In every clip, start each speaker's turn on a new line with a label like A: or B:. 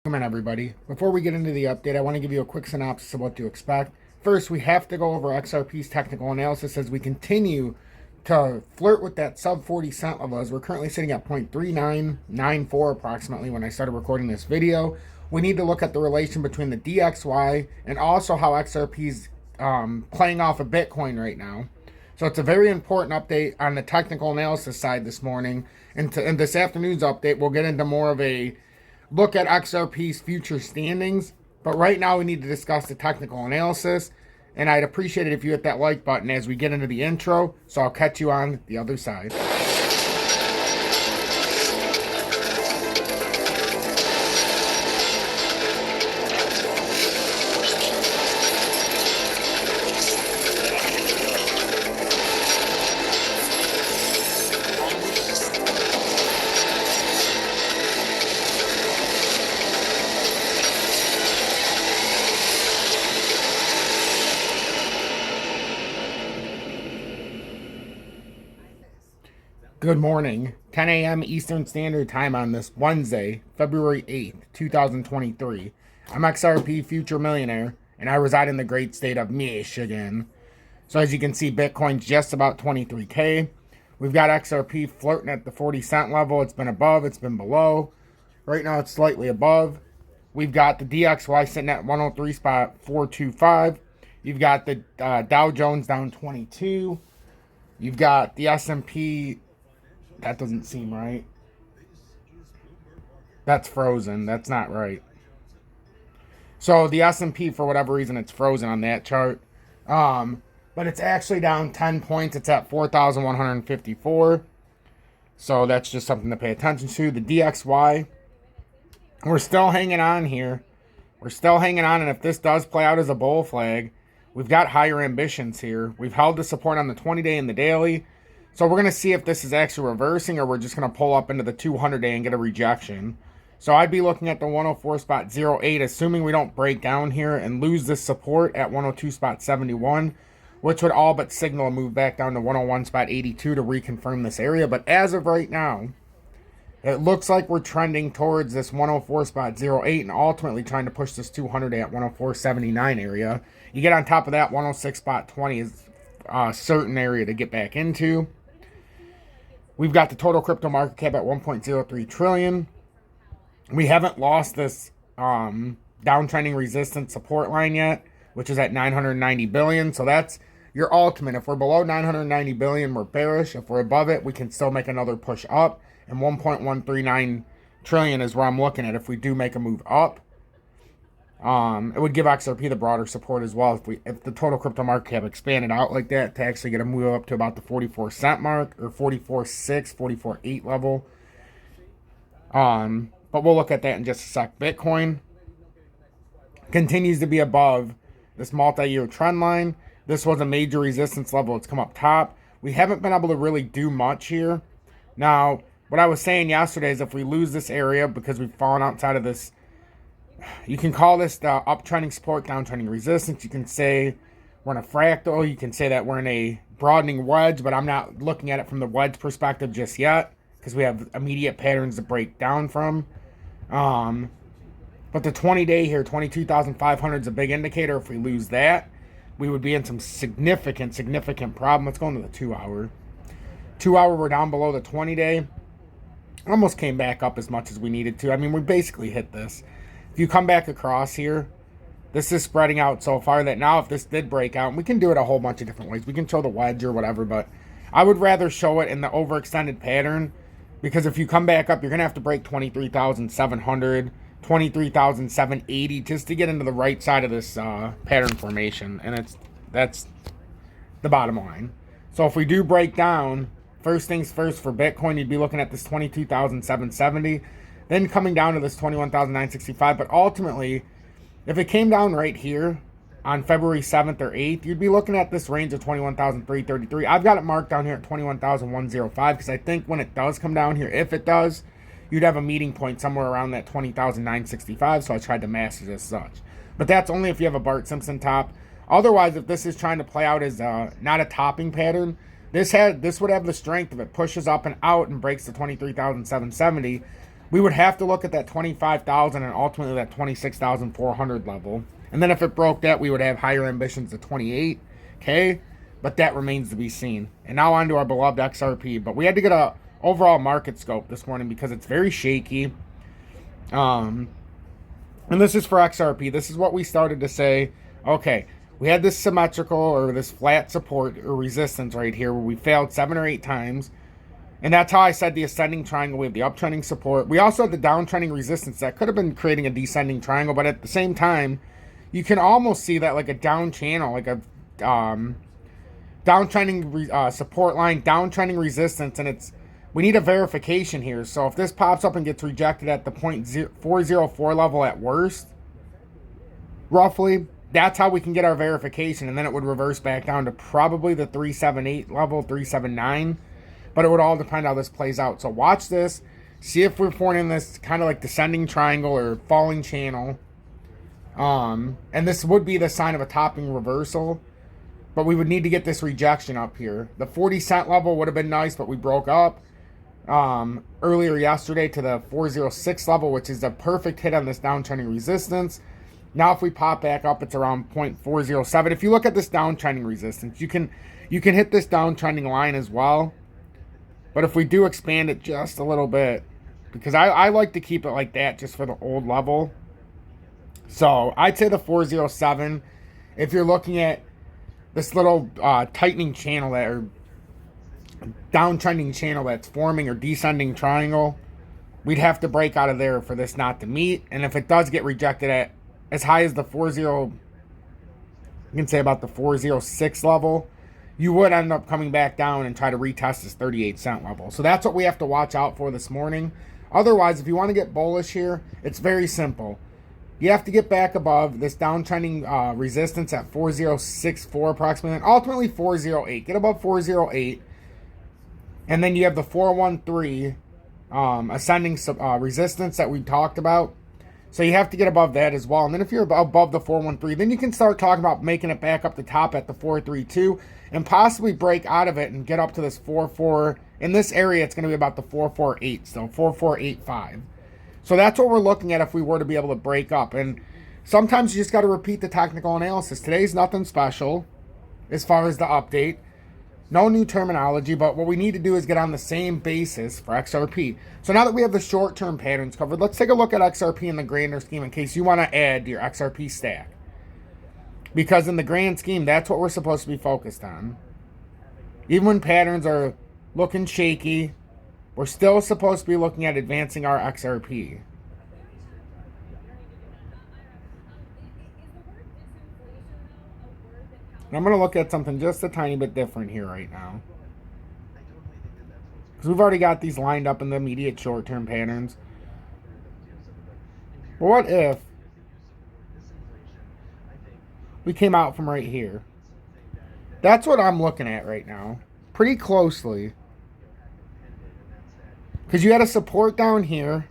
A: Welcome in, everybody. Before we get into the update, I want to give you a quick synopsis of what to expect. First, we have to go over XRP's technical analysis as we continue to flirt with that sub 40 cent level, as we're currently sitting at 0.3994 approximately when I started recording this video. We need to look at the relation between the DXY and also how XRP's playing off of Bitcoin right now. So it's a very important update on the technical analysis side this morning. And in this afternoon's update, we'll get into more of a look at XRP's future standings. But right now we need to discuss the technical analysis. And I'd appreciate it if you hit that like button as we get into the intro. So I'll catch you on the other side. Good morning, 10 a.m. Eastern Standard Time on this Wednesday, February 8th, 2023. I'm XRP Future Millionaire, and I reside in the great state of Michigan. So as you can see, Bitcoin's just about 23K. We've got XRP flirting at the 40 cent level. It's been above, it's been below. Right now it's slightly above. We've got the DXY sitting at 103.425. You've got the Dow Jones down 22. You've got the S&P. That doesn't seem right. That's frozen. That's not right. So the S&P, for whatever reason, it's frozen on that chart. But it's actually down 10 points. It's at 4,154. So that's just something to pay attention to. The DXY, we're still hanging on here. We're still hanging on. And if this does play out as a bull flag, we've got higher ambitions here. We've held the support on the 20-day and the daily. So we're going to see if this is actually reversing or we're just going to pull up into the 200-day and get a rejection. So I'd be looking at the 104.08, assuming we don't break down here and lose this support at 102.71, which would all but signal a move back down to 101.82 to reconfirm this area. But as of right now, it looks like we're trending towards this 104.08 and ultimately trying to push this 200-day at 104.79 area. You get on top of that, 106.20 is a certain area to get back into. We've got the total crypto market cap at 1.03 trillion. We haven't lost this downtrending resistance support line yet, which is at 990 billion. So that's your ultimate. If we're below 990 billion, we're bearish. If we're above it, we can still make another push up. And 1.139 trillion is where I'm looking at if we do make a move up. It would give XRP the broader support as well if the total crypto market cap expanded out like that to actually get a move up to about the 44 cent mark or 44.6, 44.8 level. But we'll look at that in just a sec. Bitcoin continues to be above this multi-year trend line. This was a major resistance level. It's come up top. We haven't been able to really do much here. Now, what I was saying yesterday is if we lose this area because we've fallen outside of this, you can call this the uptrending support, downtrending resistance. You can say we're in a fractal. You can say that we're in a broadening wedge, but I'm not looking at it from the wedge perspective just yet because we have immediate patterns to break down from. But the 20-day here, 22,500 is a big indicator. If we lose that, we would be in some significant problem. Let's go into the 2-hour. 2-hour, we're down below the 20-day. Almost came back up as much as we needed to. I mean, we basically hit this. If you come back across here, this is spreading out so far that now if this did break out, and we can do it a whole bunch of different ways. We can show the wedge or whatever, but I would rather show it in the overextended pattern because if you come back up, you're going to have to break 23,700, 23,780 just to get into the right side of this pattern formation, and that's the bottom line. So if we do break down, first things first for Bitcoin, you'd be looking at this 22,770. Then coming down to this 21,965. But ultimately, if it came down right here on February 7th or 8th, you'd be looking at this range of 21,333. I've got it marked down here at 21,105 because I think when it does come down here, if it does, you'd have a meeting point somewhere around that 20,965. So I tried to mask it as such. But that's only if you have a Bart Simpson top. Otherwise, if this is trying to play out as not a topping pattern, this would have the strength if it pushes up and out and breaks the 23,770. we would have to look at that 25,000 and ultimately that 26,400 level. And then if it broke that, we would have higher ambitions to 28K, but that remains to be seen. And now on to our beloved XRP. But we had to get a overall market scope this morning because it's very shaky. And this is for XRP. This is what we started to say. Okay, we had this symmetrical or this flat support or resistance right here where we failed 7 or 8 times. And that's how I said the ascending triangle. We have the uptrending support. We also had the downtrending resistance that could have been creating a descending triangle. But at the same time, you can almost see that like a down channel, like a downtrending support line, downtrending resistance. And we need a verification here. So if this pops up and gets rejected at the 0.404 level at worst, roughly, that's how we can get our verification. And then it would reverse back down to probably the 378 level, 379. But it would all depend how this plays out. So watch this. See if we're forming this kind of like descending triangle or falling channel. And this would be the sign of a topping reversal. But we would need to get this rejection up here. The 40-cent level would have been nice, but we broke up earlier yesterday to the 406 level, which is the perfect hit on this downtrending resistance. Now if we pop back up, it's around 0.407. If you look at this downtrending resistance, you can hit this downtrending line as well. But if we do expand it just a little bit, because I like to keep it like that just for the old level. So I'd say the 407, if you're looking at this little tightening channel that, or downtrending channel that's forming or descending triangle, we'd have to break out of there for this not to meet. And if it does get rejected at as high as the 40, you can say about the 406 level, you would end up coming back down and try to retest this 38-cent level. So that's what we have to watch out for this morning. Otherwise, if you want to get bullish here, it's very simple. You have to get back above this downtrending resistance at 4064 approximately, and ultimately 408. Get above 408. And then you have the 413 ascending resistance that we talked about. So you have to get above that as well. And then if you're above the 413, then you can start talking about making it back up the top at the 432 and possibly break out of it and get up to this 44. In this area, it's going to be about the 448, so 4485. So that's what we're looking at if we were to be able to break up. And sometimes you just got to repeat the technical analysis. Today's nothing special as far as the update. No new terminology, but what we need to do is get on the same basis for XRP. So now that we have the short-term patterns covered, let's take a look at XRP in the grander scheme in case you want to add to your XRP stack. Because in the grand scheme, that's what we're supposed to be focused on. Even when patterns are looking shaky, we're still supposed to be looking at advancing our XRP. And I'm going to look at something just a tiny bit different here right now. Because we've already got these lined up in the immediate short-term patterns. But what if we came out from right here? That's what I'm looking at right now. Pretty closely. Because you had a support down here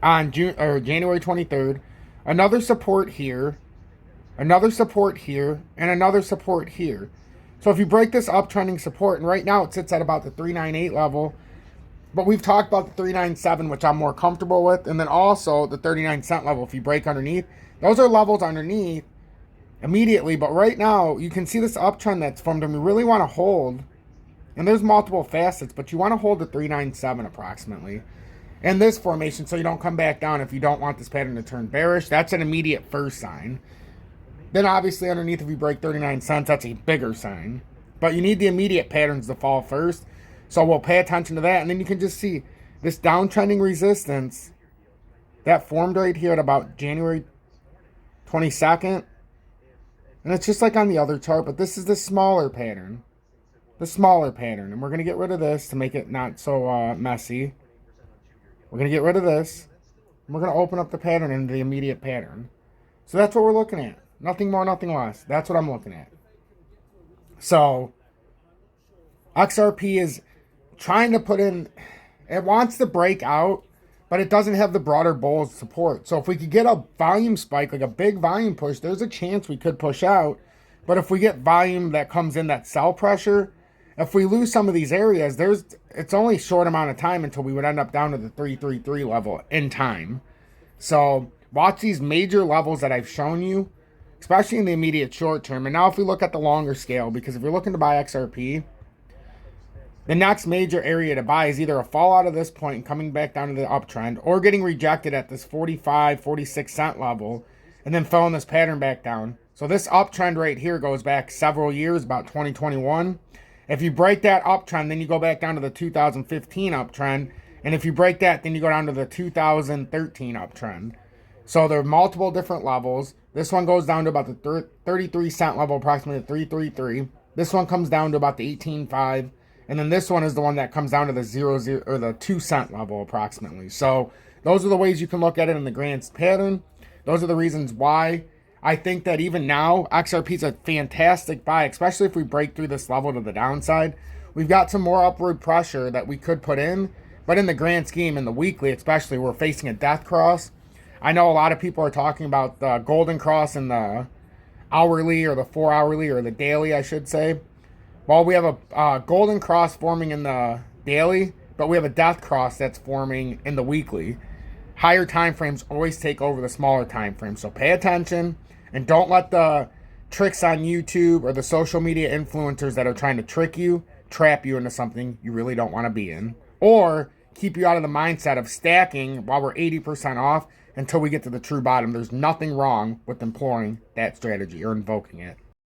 A: on January 23rd. Another support here. Another support here, and another support here. So if you break this uptrending support, and right now it sits at about the 398 level, but we've talked about the 397, which I'm more comfortable with, and then also the 39-cent level if you break underneath. Those are levels underneath immediately, but right now you can see this uptrend that's formed, and we really want to hold, and there's multiple facets, but you want to hold the 397 approximately. And this formation, so you don't come back down if you don't want this pattern to turn bearish. That's an immediate first sign. Then obviously underneath, if you break 39 cents, that's a bigger sign. But you need the immediate patterns to fall first. So we'll pay attention to that. And then you can just see this downtrending resistance that formed right here at about January 22nd. And it's just like on the other chart, but this is the smaller pattern. The smaller pattern. And we're going to get rid of this to make it not so messy. We're going to get rid of this. And we're going to open up the pattern into the immediate pattern. So that's what we're looking at. Nothing more, nothing less. That's what I'm looking at. So, XRP is trying to put in, it wants to break out, but it doesn't have the broader bull support. So if we could get a volume spike, like a big volume push, there's a chance we could push out. But if we get volume that comes in that sell pressure, if we lose some of these areas, there's it's only a short amount of time until we would end up down to the 333 level in time. So watch these major levels that I've shown you, especially in the immediate short term. And now if we look at the longer scale, because if you're looking to buy XRP, the next major area to buy is either a fall out of this point and coming back down to the uptrend, or getting rejected at this 45, 46 cent level and then filling this pattern back down. So this uptrend right here goes back several years, about 2021. If you break that uptrend, then you go back down to the 2015 uptrend. And if you break that, then you go down to the 2013 uptrend. So there are multiple different levels. This one goes down to about the 33 cent level, approximately 333. This one comes down to about the 18.5. And then this one is the one that comes down to the 0 or the 2 cent level approximately. So those are the ways you can look at it in the grand pattern. Those are the reasons why I think that even now XRP is a fantastic buy, especially if we break through this level to the downside. We've got some more upward pressure that we could put in, but in the grand scheme, in the weekly especially, we're facing a death cross. I know a lot of people are talking about the golden cross in the hourly or the 4 hourly or the daily, I should say. Well, we have a golden cross forming in the daily, but we have a death cross that's forming in the weekly. Higher time frames always take over the smaller time frames, so pay attention and don't let the tricks on YouTube or the social media influencers that are trying to trick you trap you into something you really don't want to be in, or keep you out of the mindset of stacking while we're 80% off until we get to the true bottom. There's nothing wrong with employing that strategy or invoking it.